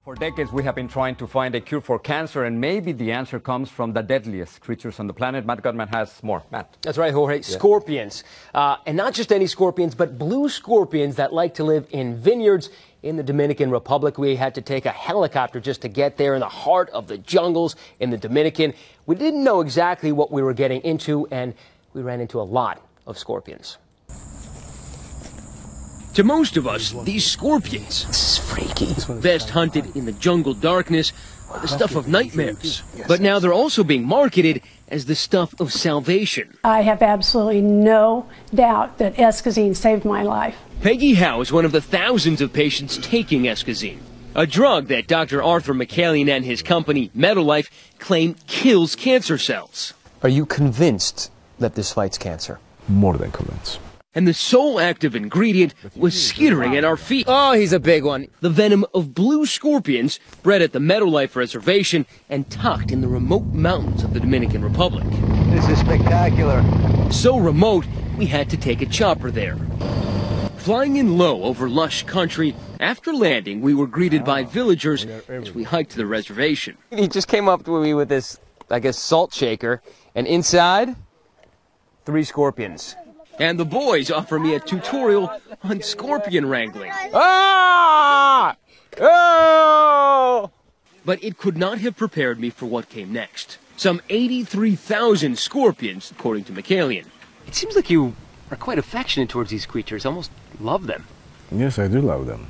For decades, we have been trying to find a cure for cancer, and maybe the answer comes from the deadliest creatures on the planet. Matt Gutman has more. Matt. That's right, Jorge. Yeah. Scorpions. And not just any scorpions, but blue scorpions that like to live in vineyards in the Dominican Republic. We had to take a helicopter just to get there in the heart of the jungles in the Dominican. We didn't know exactly what we were getting into, and we ran into a lot of scorpions. To most of us, these scorpions, this is freaky, best hunted in the jungle darkness, are the stuff of nightmares. But now they're also being marketed as the stuff of salvation. I have absolutely no doubt that Escozine saved my life. Peggy Howe is one of the thousands of patients taking Escozine, a drug that Dr. Arthur McCallion and his company, Meadowlife, claim kills cancer cells. Are you convinced that this fights cancer? More than convinced. And the sole active ingredient was skittering at our feet. Oh, he's a big one. The venom of blue scorpions bred at the Meadowlife Reservation and tucked in the remote mountains of the Dominican Republic. This is spectacular. So remote, we had to take a chopper there. Flying in low over lush country, after landing, we were greeted by villagers as we hiked to the reservation. He just came up to me with this, I guess, salt shaker, and inside, 3 scorpions. And the boys offer me a tutorial on scorpion wrangling. Ah! Oh! But it could not have prepared me for what came next. Some 83,000 scorpions, according to McCallion. It seems like you are quite affectionate towards these creatures, almost love them. Yes, I do love them.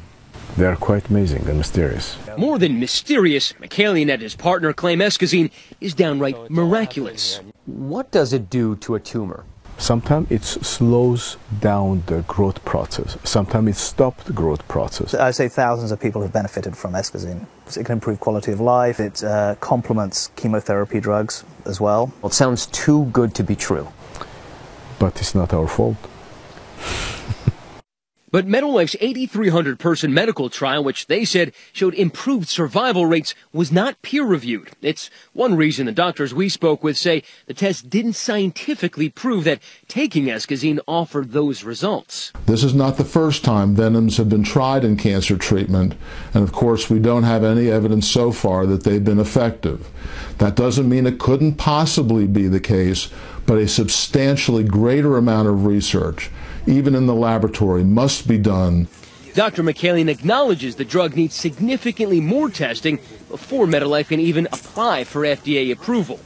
They are quite amazing and mysterious. More than mysterious, McCallion and his partner claim Escozine is downright miraculous. What does it do to a tumor? Sometimes it slows down the growth process. Sometimes it stops the growth process. I say thousands of people have benefited from Escozine. It can improve quality of life. It complements chemotherapy drugs as well. Well, it sounds too good to be true. But it's not our fault. But Meadowlife's 8,300-person medical trial, which they said showed improved survival rates, was not peer-reviewed. It's one reason the doctors we spoke with say the test didn't scientifically prove that taking Escozine offered those results. This is not the first time venoms have been tried in cancer treatment, and of course we don't have any evidence so far that they've been effective. That doesn't mean it couldn't possibly be the case, but a substantially greater amount of research, even in the laboratory, must be done. Dr. McCallion acknowledges the drug needs significantly more testing before Meadowlife can even apply for FDA approval.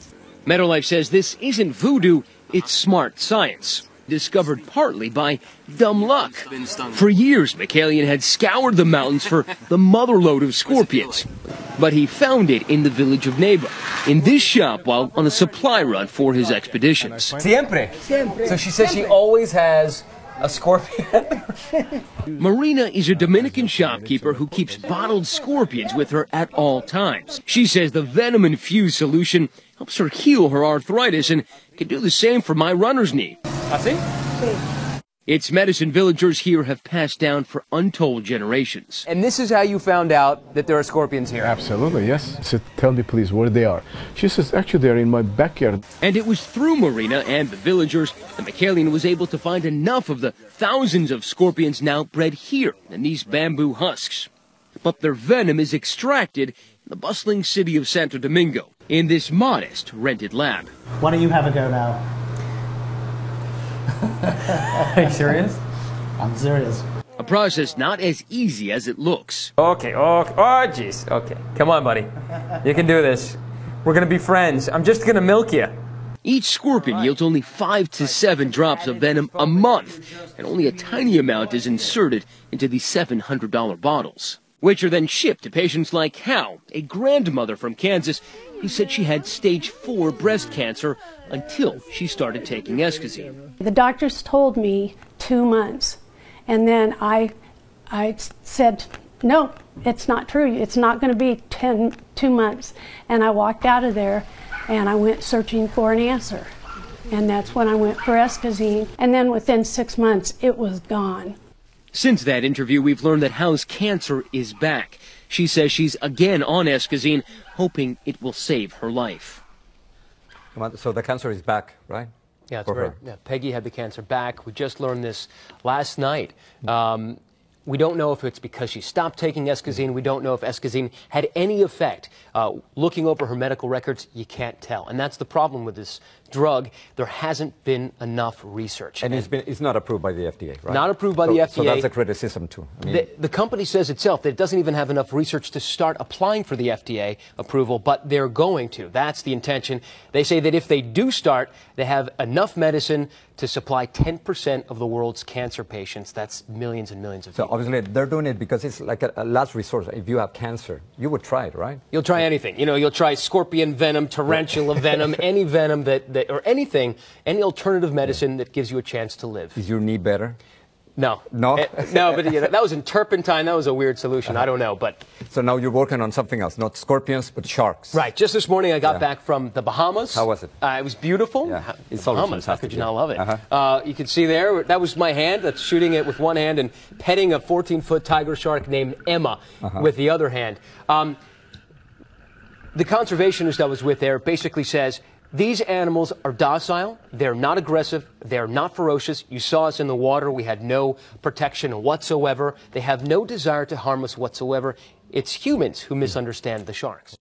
Meadowlife says this isn't voodoo, it's smart science, discovered partly by dumb luck. For years, McCallion had scoured the mountains for the motherlode of scorpions, but he found it in the village of Neiva, in this shop while on a supply run for his expeditions. Siempre. So she says she always has a scorpion. Marina is a Dominican shopkeeper who keeps bottled scorpions with her at all times. She says the venom-infused solution helps her heal her arthritis and can do the same for my runner's knee. ¿Así? It's medicine villagers here have passed down for untold generations. And this is how you found out that there are scorpions here? Absolutely, yes. I said, tell me please where they are. She says, actually they're in my backyard. And it was through Marina and the villagers that McCallion was able to find enough of the thousands of scorpions now bred here in these bamboo husks. But their venom is extracted in the bustling city of Santo Domingo in this modest rented lab. Why don't you have a go now? Are you serious? I'm serious. A process not as easy as it looks. Okay, oh jeez, okay. Come on, buddy. You can do this. We're gonna be friends. I'm just gonna milk you. Each scorpion yields only 5 to 7 drops of venom a month, and only a tiny amount is inserted into these $700 bottles, which are then shipped to patients like Hal, a grandmother from Kansas who said she had stage 4 breast cancer until she started taking Escozine. The doctors told me 2 months, and then I said, no, it's not true. It's not going to be 2 months. And I walked out of there, and I went searching for an answer. And that's when I went for Escozine. And then within 6 months, it was gone. Since that interview, we've learned that Hal's cancer is back. She says she's again on Escozine, hoping it will save her life. So the cancer is back, right? Yeah, that's right. Yeah, Peggy had the cancer back. We just learned this last night. We don't know if it's because she stopped taking Escozine. We don't know if Escozine had any effect. Looking over her medical records, you can't tell. And that's the problem with this drug. There hasn't been enough research. And it's not approved by the FDA, right? Not approved by the FDA. So that's a criticism too. I mean, the company says itself that it doesn't even have enough research to start applying for the FDA approval, but they're going to. That's the intention. They say that if they do start, they have enough medicine to supply 10% of the world's cancer patients. That's millions and millions of people. So obviously they're doing it because it's like a last resort. If you have cancer, you would try it, right? You'll try anything. You know, you'll try scorpion venom, tarantula venom, any venom or anything, any alternative medicine that gives you a chance to live. Is your knee better? No. No? No, but you know, that was in turpentine. That was a weird solution. I don't know, but... So now you're working on something else, not scorpions, but sharks. Right. Just this morning I got back from the Bahamas. How was it? It was beautiful. Yeah. It's Bahamas, how could you not love it? Uh-huh. You can see there, that was my hand. That's shooting it with one hand and petting a 14-foot tiger shark named Emma with the other hand. The conservationist I was with there basically says, these animals are docile, they're not aggressive, they're not ferocious. You saw us in the water, we had no protection whatsoever. They have no desire to harm us whatsoever. It's humans who misunderstand the sharks.